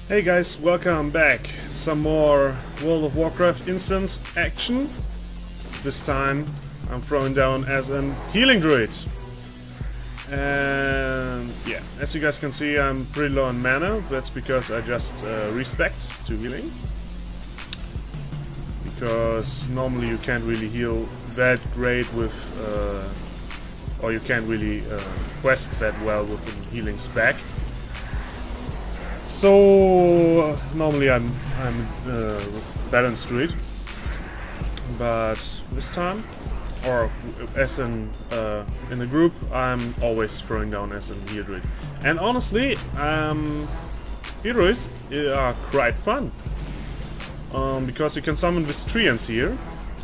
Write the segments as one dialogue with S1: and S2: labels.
S1: Hey guys, welcome back. Some more World of Warcraft instance action. This time I'm throwing down as an healing druid. And yeah, as you guys can see, I'm pretty low on mana. That's because I just respec to healing. Because normally you can't really heal that great with, or you can't really quest that well with a healing spec. So normally I'm balanced druid, but this time, or as in a group, I'm always throwing down as an heal druid. And honestly, heal druids are quite fun because you can summon this treants here,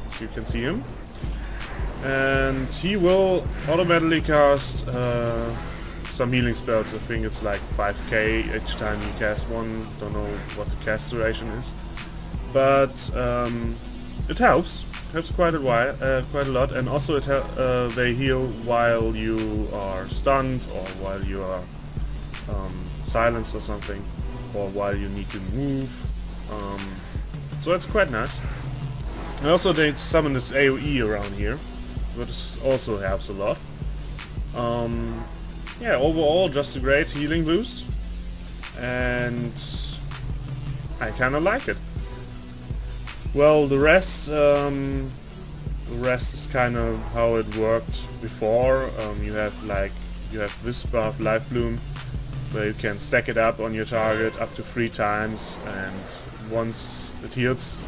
S1: as you can see him, and he will automatically cast some healing spells. I think it's like 5k each time you cast one. Don't know what the cast duration is, but it helps. Helps quite a lot, and also they heal while you are stunned, or while you are silenced or something, or while you need to move. So that's quite nice. And also they summon this AoE around here, which also helps a lot. Yeah, overall just a great healing boost, and I kinda like it. Well, the rest is kind of how it worked before. You have this buff, Life Bloom, where you can stack it up on your target up to 3 times, and once it heals,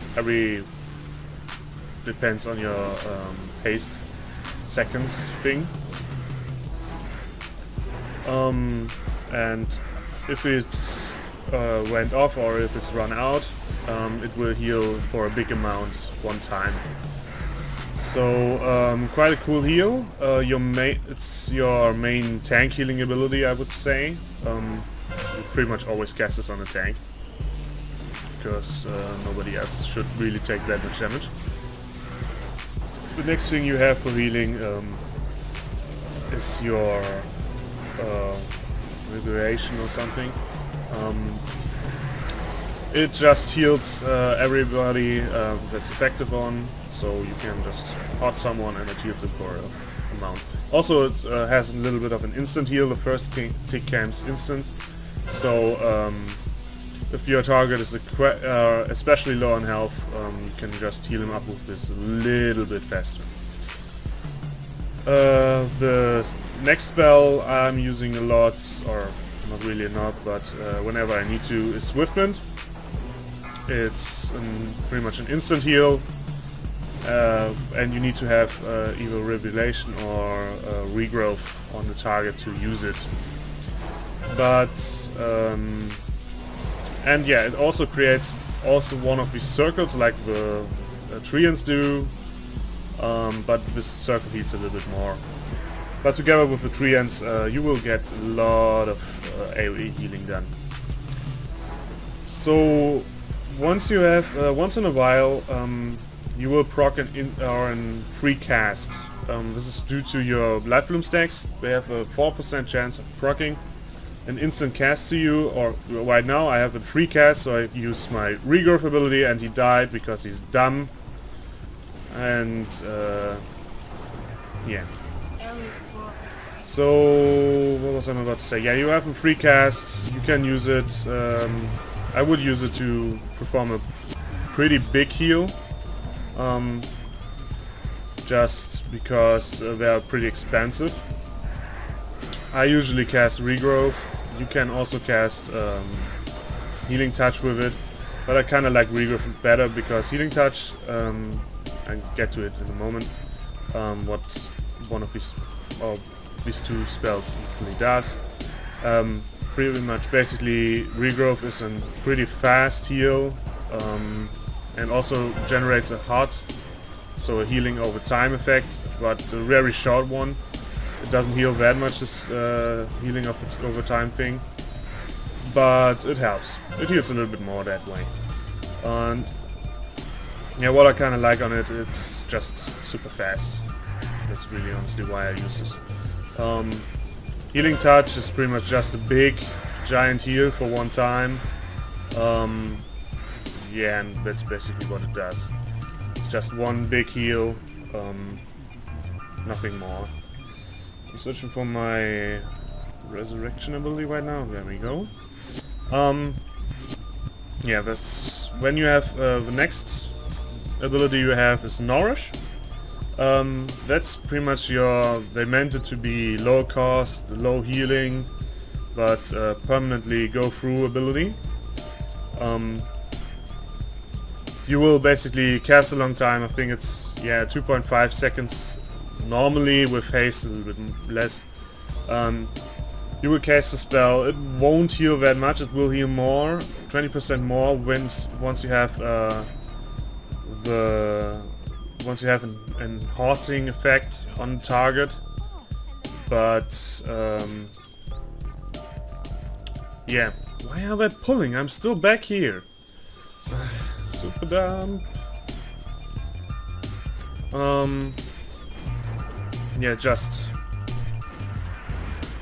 S1: depends on your haste seconds thing. And if it's went off, or if it's run out, it will heal for a big amount one time. So quite a cool heal. It's your main tank healing ability, I would say. You pretty much always cast this on a tank, because nobody else should really take that much damage. The next thing you have for healing is your liberation or something. It just heals everybody that's effective on, so you can just hot someone and it heals it for an amount. Also, it has a little bit of an instant heal. The first tick comes instant, so if your target is especially low on health, you can just heal him up with this a little bit faster. The next spell I'm using a lot, or not really a lot, but whenever I need to, is Swiftment. It's pretty much an instant heal, and you need to have either Revelation or Regrowth on the target to use it. But and yeah, it also creates one of these circles like the treants do. But this circle heals a little bit more. But together with the treants, you will get a lot of AoE healing done. So once you have, once in a while, you will proc an free cast. This is due to your Life Bloom stacks. They have a 4% chance of proccing an instant cast to you. Or right now I have a free cast, so I use my Regrowth ability, and he died because he's dumb. And yeah. So what was I about to say? Yeah, you have a free cast. You can use it. I would use it to perform a pretty big heal. Just because they are pretty expensive. I usually cast Regrowth. You can also cast Healing Touch with it, but I kind of like Regrowth better because Healing Touch. I'll get to it in a moment. What one of these two spells really does. Pretty much, basically, Regrowth is a pretty fast heal, and also generates a hot, so a healing over time effect, but a very short one. It doesn't heal that much, this healing over time thing, but it helps. It heals a little bit more that way. And yeah, what I kind of like on it, it's just super fast. That's really honestly why I use this. Healing Touch is pretty much just a big, giant heal for one time. Yeah, and that's basically what it does. It's just one big heal, nothing more. I'm searching for my resurrection ability right now. There we go. Yeah, that's when you have the next ability you have is Nourish. That's pretty much your. They meant it to be low cost, low healing, but permanently go through ability. You will basically cast a long time. I think it's 2.5 seconds. Normally with haste a little bit less. You will cast a spell. It won't heal that much. It will heal more, 20% more once you have an haunting effect on target. But yeah, why are they pulling? I'm still back here. Super dumb. Yeah, just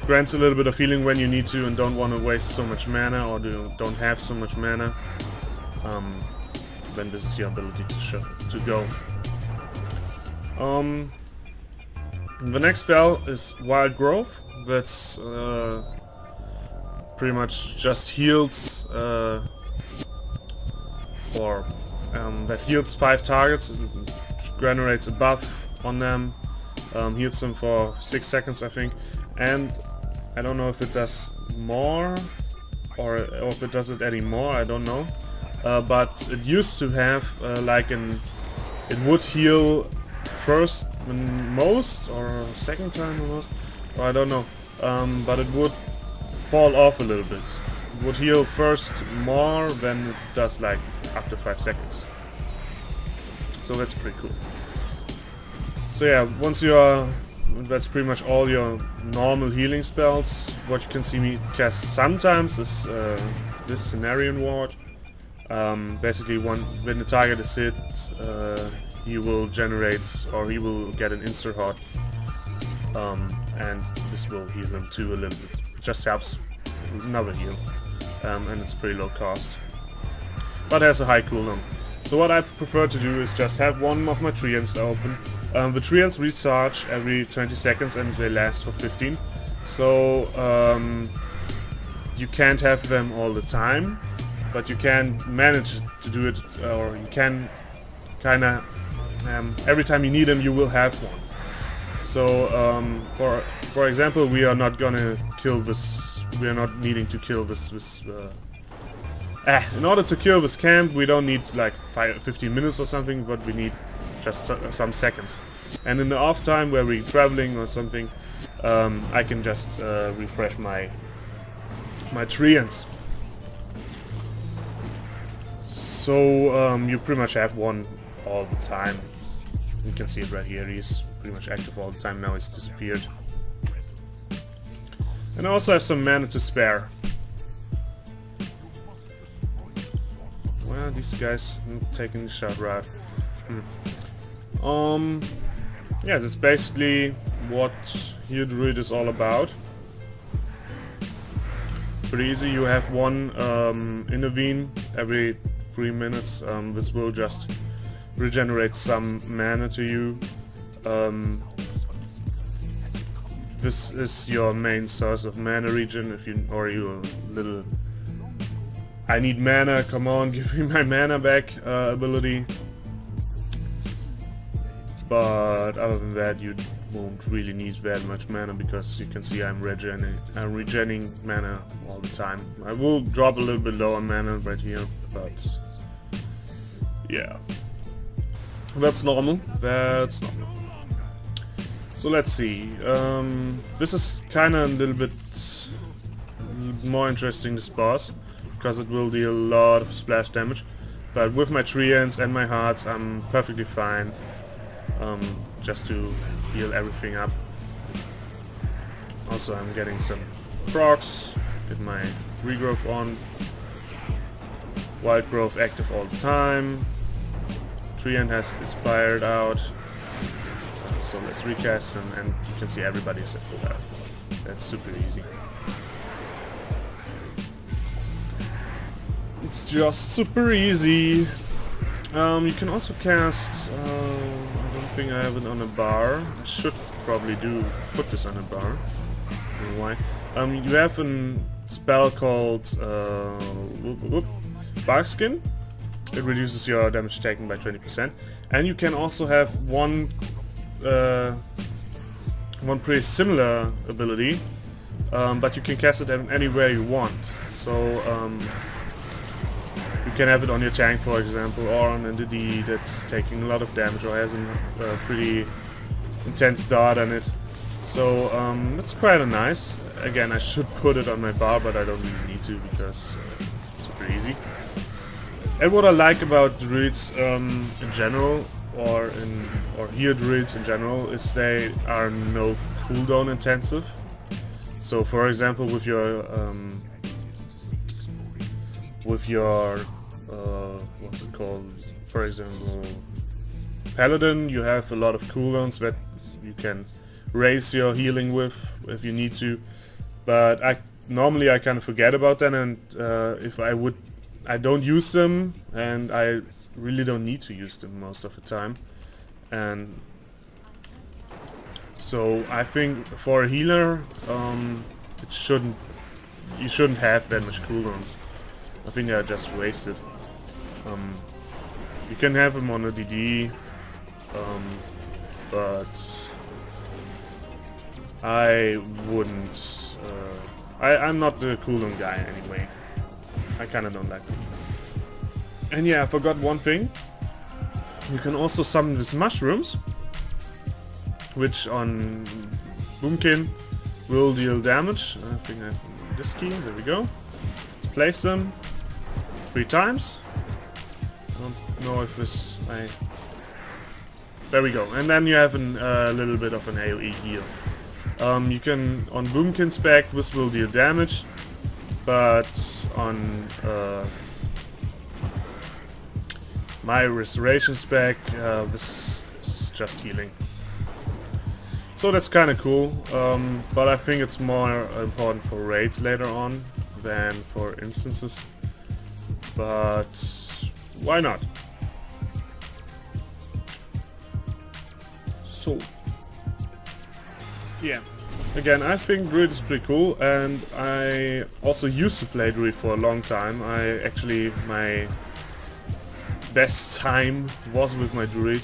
S1: grants a little bit of healing when you need to and don't want to waste so much mana, or don't have so much mana. Then this is your ability to go. The next spell is Wild Growth. That's pretty much just heals, that heals 5 targets, generates a buff on them, heals them for 6 seconds, I think, and I don't know if it does more or if it does it anymore. I don't know, but it used to have it would heal first most or second time almost, or I don't know, but it would fall off a little bit. It would heal first more than it does like after 5 seconds. So that's pretty cool. So yeah, that's pretty much all your normal healing spells. What you can see me cast sometimes is this Cenarian Ward. Basically, when the target is hit, he will generate, or he will get an instant hot, and this will heal him too a little bit. It just helps another heal, and it's pretty low cost, but has a high cooldown. So what I prefer to do is just have one of my treants open. The treants recharge every 20 seconds and they last for 15. So you can't have them all the time, but you can manage to do it, or you can kinda every time you need them you will have one. So for example, we are not gonna kill this. We are not needing to kill this. In order to kill this camp, we don't need like 15 minutes or something, but we need just some seconds. And in the off time where we're traveling or something, I can just refresh my treants. So you pretty much have one all the time. You can see it right here. He's pretty much active all the time. Now he's disappeared. And I also have some mana to spare. Well, these guys taking the shot right. Yeah, that's basically what your Druid is all about. Pretty easy. You have one intervene every 3 minutes. This will just regenerate some mana to you. This is your main source of mana regen. If you little I need mana, come on, give me my mana back ability. But other than that, you won't really need that much mana, because you can see I'm regenerating mana all the time. I will drop a little bit low on mana right here, but yeah, that's normal. That's normal. So let's see. This is kind of a little bit more interesting, this boss, because it will deal a lot of splash damage. But with my treants and my hearts, I'm perfectly fine. Just to heal everything up. Also, I'm getting some procs, get my regrowth on, wild growth active all the time, treant has expired out, so let's recast and you can see everybody's at full health. That's super easy. It's just super easy. You can also cast, I don't think I have it on a bar. I should probably put this on a bar. I don't know why. You have a spell called Barkskin. It reduces your damage taken by 20%. And you can also have one pretty similar ability, but you can cast it anywhere you want. So you can have it on your tank, for example, or on an DD that's taking a lot of damage or has a pretty intense dart on it. So that's quite nice. Again, I should put it on my bar, but I don't really need to because it's super easy. And what I like about druids in general, or here druids in general, is they are no cooldown intensive. So, for example, with your what's it called? For example, Paladin, you have a lot of cooldowns that you can raise your healing with if you need to. But normally I kind of forget about them, and if I don't use them, and I really don't need to use them most of the time. And so I think for a healer, you shouldn't have that much cooldowns. I think they're just wasted. You can have them on a DD, but I wouldn't. I'm not the cooldown guy anyway. I kinda don't like them. And yeah, I forgot one thing. You can also summon these mushrooms, which on Boomkin will deal damage. I think I have this key. There we go. Let's place them 3 times. I don't know if this... There we go. And then you have a little bit of an AoE heal. You can, on Boomkin spec, this will deal damage, but on my restoration spec, this is just healing. So that's kind of cool, but I think it's more important for raids later on than for instances. But why not? So yeah, again, I think Druid is pretty cool, and I also used to play Druid for a long time. My best time was with my Druid,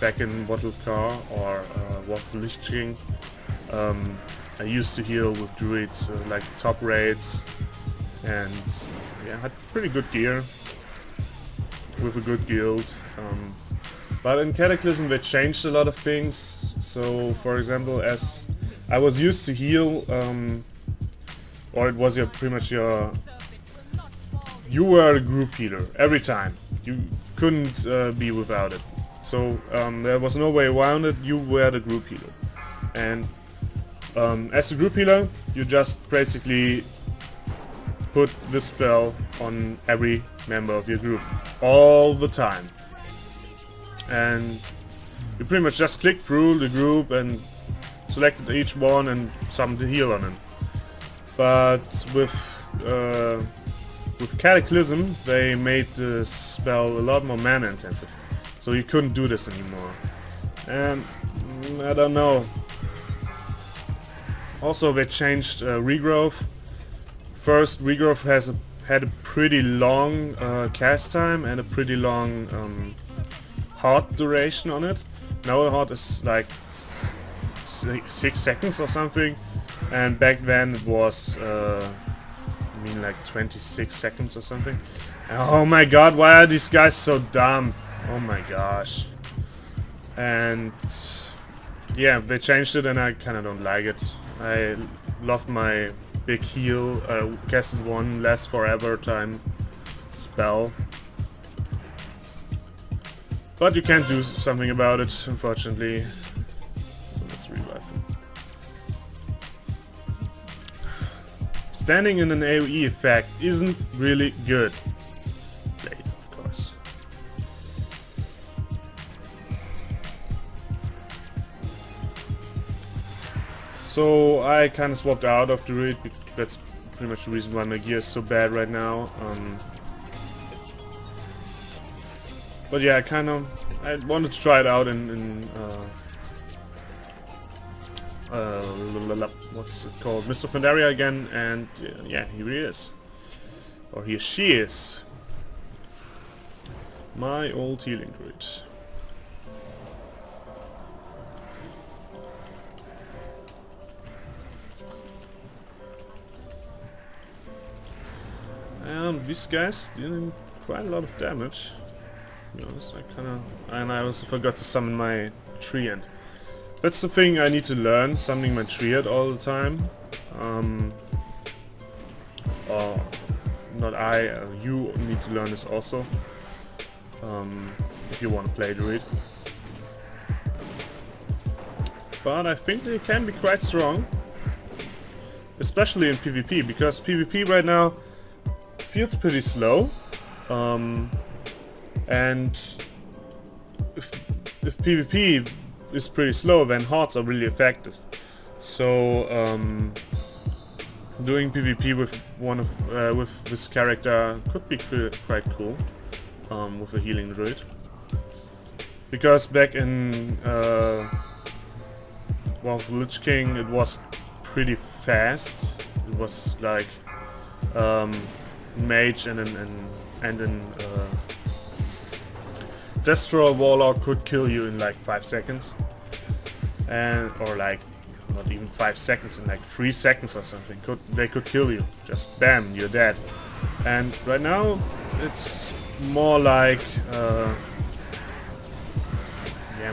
S1: back in Bottled Car or Warcraft Lich King. I used to heal with Druids, like top raids, and yeah, had pretty good gear with a good guild. But in Cataclysm they changed a lot of things. So, for example, as I was used to heal, or it was you were a group healer every time. You couldn't be without it. So there was no way around it. You were the group healer, and as a group healer, you just basically put this spell on every member of your group all the time, and you pretty much just clicked through the group and selected each one and summoned the heal on it. But with Cataclysm, they made the spell a lot more mana intensive, so you couldn't do this anymore. And I don't know. Also, they changed regrowth. First, regrowth had a pretty long cast time and a pretty long heart duration on it. Now a heart is like 6 seconds or something, and back then it was like 26 seconds or something. Oh my god, why are these guys so dumb? Oh my gosh. And yeah, they changed it and I kinda don't like it. I loved my big heal, casted one last forever time spell. But you can't do something about it, unfortunately. So let's revive him. Standing in an AoE effect isn't really good. Jade, of course. So I kind of swapped out of Druid. That's pretty much the reason why my gear is so bad right now. But yeah, I wanted to try it out in what's it called, Mr. Pandaria again, and yeah, here he is. Or here she is. My old healing druid. And these guys dealing quite a lot of damage. To be honest, and I also forgot to summon my treant. That's the thing I need to learn, summoning my triad all the time. Or not you need to learn this also. If you want to play Druid. But I think they can be quite strong. Especially in PvP, because PvP right now feels pretty slow. And if PvP is pretty slow, then hordes are really effective. So doing PvP with with this character could be quite cool with a healing druid. Because back in with Lich King, it was pretty fast. It was like mage and then Restro Warlock could kill you in like 5 seconds, or like not even 5 seconds, in like 3 seconds or something. They could kill you. Just bam, you're dead. And right now it's more like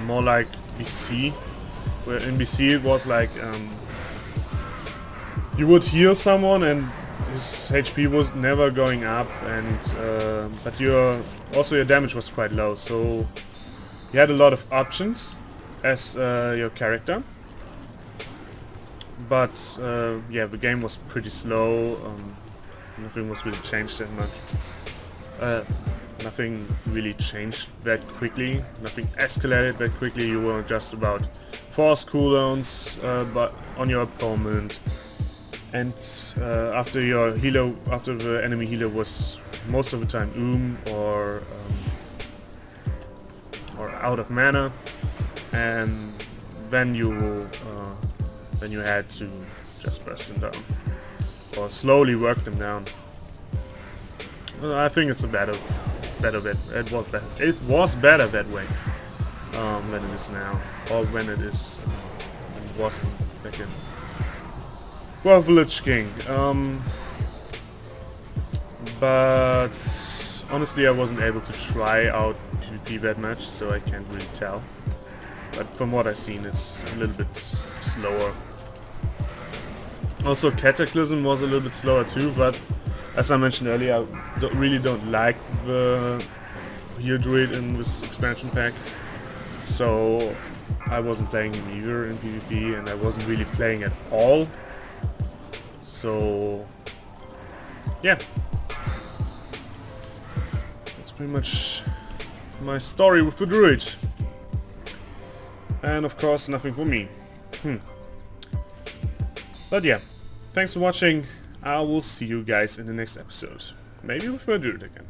S1: more like BC, where in BC it was like you would heal someone and his HP was never going up, and but your damage was quite low, so you had a lot of options as your character. But yeah, the game was pretty slow. Nothing was really changed that much. Nothing really changed that quickly. Nothing escalated that quickly. You were just about force cooldowns but on your opponent. And after the enemy healer was most of the time or out of mana, and then you had to just press them down or slowly work them down. I think it's a better bit. It was better that way than it is now, or when it wasn't back in. Well, Lich King. But honestly, I wasn't able to try out PvP that much, so I can't really tell. But from what I've seen, it's a little bit slower. Also, Cataclysm was a little bit slower too, but as I mentioned earlier, I really don't like the Heal Druid in this expansion pack. So I wasn't playing him either in PvP, and I wasn't really playing at all. So yeah, that's pretty much my story with the Druid. And of course, nothing for me. But yeah, thanks for watching. I will see you guys in the next episode. Maybe with my Druid again.